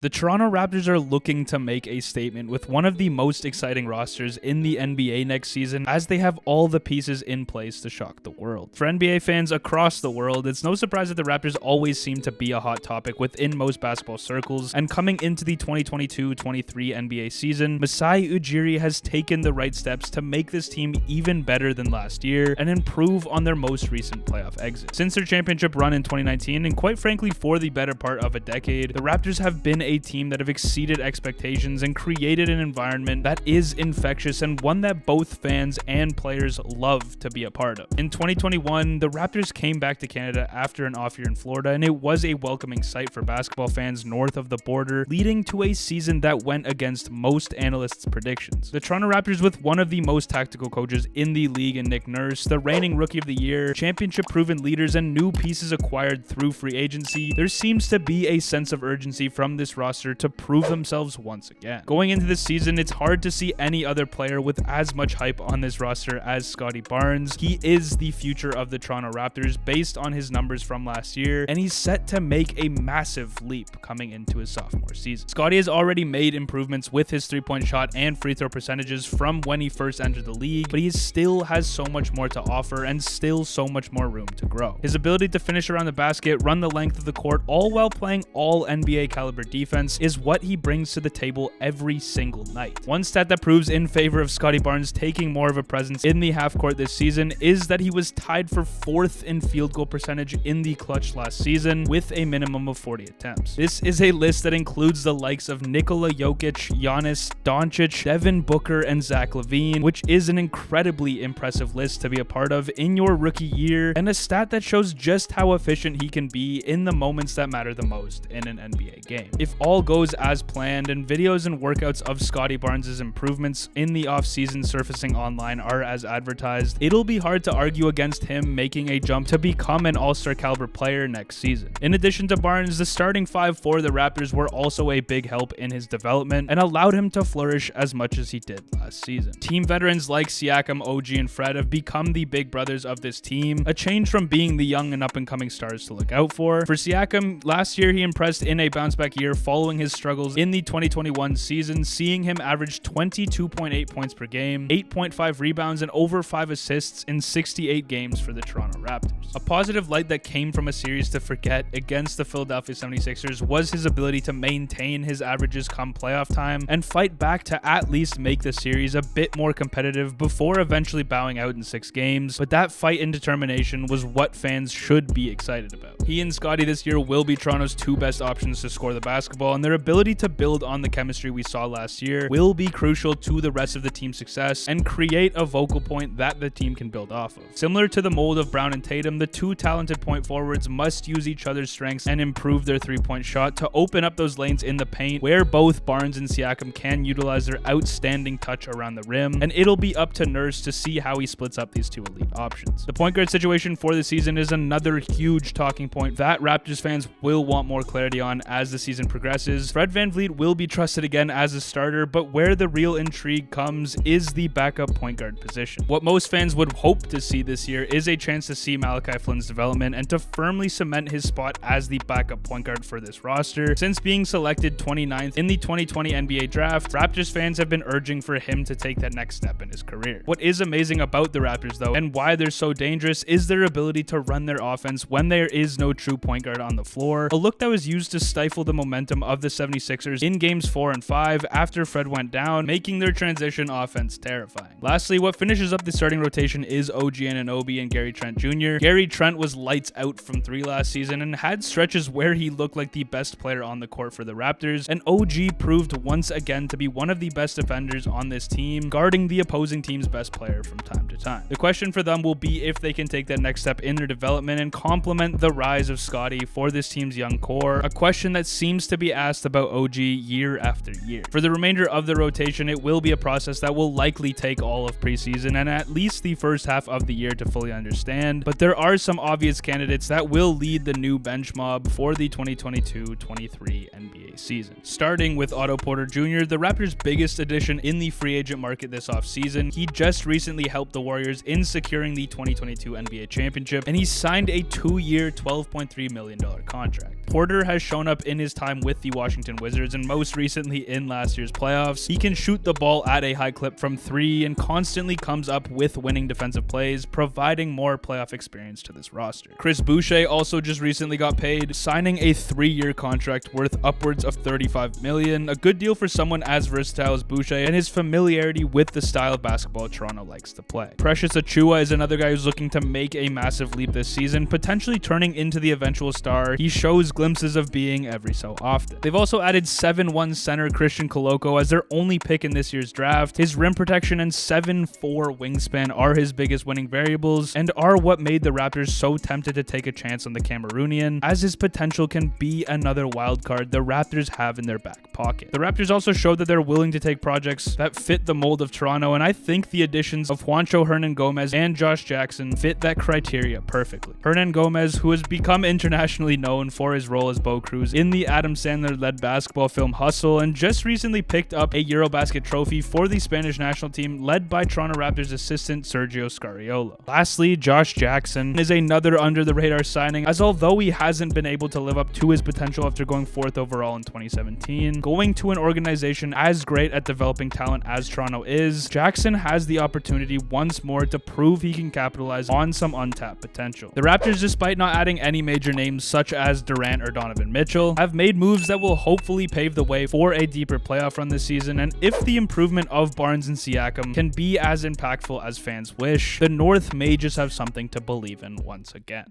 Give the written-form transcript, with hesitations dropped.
The Toronto Raptors are looking to make a statement with one of the most exciting rosters in the NBA next season, as they have all the pieces in place to shock the world. For NBA fans across the world, it's no surprise that the Raptors always seem to be a hot topic within most basketball circles, and coming into the 2022-23 NBA season, Masai Ujiri has taken the right steps to make this team even better than last year and improve on their most recent playoff exit. Since their championship run in 2019, and quite frankly for the better part of a decade, the Raptors have been a team that have exceeded expectations and created an environment that is infectious and one that both fans and players love to be a part of. In 2021, the Raptors came back to Canada after an off year in Florida, and it was a welcoming sight for basketball fans north of the border, leading to a season that went against most analysts' predictions. The Toronto Raptors, with one of the most tactical coaches in the league in Nick Nurse, the reigning Rookie of the Year, championship-proven leaders, and new pieces acquired through free agency, there seems to be a sense of urgency from this roster to prove themselves once again. Going into this season, it's hard to see any other player with as much hype on this roster as Scottie Barnes. He is the future of the Toronto Raptors based on his numbers from last year, and he's set to make a massive leap coming into his sophomore season. Scottie has already made improvements with his three-point shot and free throw percentages from when he first entered the league, but he still has so much more to offer and still so much more room to grow. His ability to finish around the basket, run the length of the court, all while playing all NBA caliber defense is what he brings to the table every single night. One stat that proves in favor of Scottie Barnes taking more of a presence in the half court this season is that he was tied for 4th in field goal percentage in the clutch last season with a minimum of 40 attempts. This is a list that includes the likes of Nikola Jokic, Giannis, Doncic, Devin Booker, and Zach LaVine, which is an incredibly impressive list to be a part of in your rookie year, and a stat that shows just how efficient he can be in the moments that matter the most in an NBA game. If all goes as planned and videos and workouts of Scottie Barnes' improvements in the offseason surfacing online are as advertised, it'll be hard to argue against him making a jump to become an all-star caliber player next season. In addition to Barnes, the starting five for the Raptors were also a big help in his development and allowed him to flourish as much as he did last season. Team veterans like Siakam, OG, and Fred have become the big brothers of this team, a change from being the young and up-and-coming stars to look out for. For Siakam, last year he impressed in a bounce-back year following his struggles in the 2021 season, seeing him average 22.8 points per game, 8.5 rebounds, and over 5 assists in 68 games for the Toronto Raptors. A positive light that came from a series to forget against the Philadelphia 76ers was his ability to maintain his averages come playoff time and fight back to at least make the series a bit more competitive before eventually bowing out in 6 games, but that fight and determination was what fans should be excited about. He and Scottie this year will be Toronto's 2 best options to score the basketball, and their ability to build on the chemistry we saw last year will be crucial to the rest of the team's success and create a vocal point that the team can build off of. Similar to the mold of Brown and Tatum, the 2 talented point forwards must use each other's strengths and improve their three-point shot to open up those lanes in the paint where both Barnes and Siakam can utilize their outstanding touch around the rim, and it'll be up to Nurse to see how he splits up these 2 elite options. The point guard situation for the season is another huge talking point that Raptors fans will want more clarity on as the season progresses. Fred VanVleet will be trusted again as a starter, but where the real intrigue comes is the backup point guard position. What most fans would hope to see this year is a chance to see Malachi Flynn's development and to firmly cement his spot as the backup point guard for this roster. Since being selected 29th in the 2020 NBA draft, Raptors fans have been urging for him to take that next step in his career. What is amazing about the Raptors though, and why they're so dangerous, is their ability to run their offense when there is no true point guard on the floor, a look that was used to stifle the momentum of the 76ers in games 4 and 5 after Fred went down, making their transition offense terrifying. Lastly, what finishes up the starting rotation is OG Anunoby and Gary Trent Jr. Gary Trent was lights out from 3 last season and had stretches where he looked like the best player on the court for the Raptors, and OG proved once again to be one of the best defenders on this team, guarding the opposing team's best player from time to time. The question for them will be if they can take that next step in their development and complement the rise of Scottie for this team's young core, a question that seems to be asked about OG year after year. For the remainder of the rotation, it will be a process that will likely take all of preseason and at least the first half of the year to fully understand, but there are some obvious candidates that will lead the new bench mob for the 2022-23 NBA season. Starting with Otto Porter Jr., the Raptors' biggest addition in the free agent market this offseason. He just recently helped the Warriors in securing the 2022 NBA championship, and he signed a 2-year, $12 $12.3 million contract. Porter has shown up in his time with the Washington Wizards and most recently in last year's playoffs. He can shoot the ball at a high clip from 3 and constantly comes up with winning defensive plays, providing more playoff experience to this roster. Chris Boucher also just recently got paid, signing a 3-year contract worth upwards of $35 million, a good deal for someone as versatile as Boucher and his familiarity with the style of basketball Toronto likes to play. Precious Achiuwa is another guy who's looking to make a massive leap this season, potentially turning into the eventual star he shows glimpses of being every so often. They've also added 7'1" center Christian Koloko as their only pick in this year's draft. His rim protection and 7'4" wingspan are his biggest winning variables and are what made the Raptors so tempted to take a chance on the Cameroonian, as his potential can be another wild card the Raptors have in their back pocket. The Raptors also showed that they're willing to take projects that fit the mold of Toronto, and I think the additions of Juancho Hernan-Gomez and Josh Jackson fit that criteria perfectly. Hernan-Gomez, who has become internationally known for his role as Bo Cruz in the Adam Sandler-led basketball film Hustle, and just recently picked up a Eurobasket trophy for the Spanish national team led by Toronto Raptors assistant Sergio Scariolo. Lastly, Josh Jackson is another under-the-radar signing, as although he hasn't been able to live up to his potential after going 4th overall in 2017, going to an organization as great at developing talent as Toronto is, Jackson has the opportunity once more to prove he can capitalize on some untapped potential. The Raptors, despite not adding any major names such as Durant or Donovan Mitchell, have made moves that will hopefully pave the way for a deeper playoff run this season, and if the improvement of Barnes and Siakam can be as impactful as fans wish, the North may just have something to believe in once again.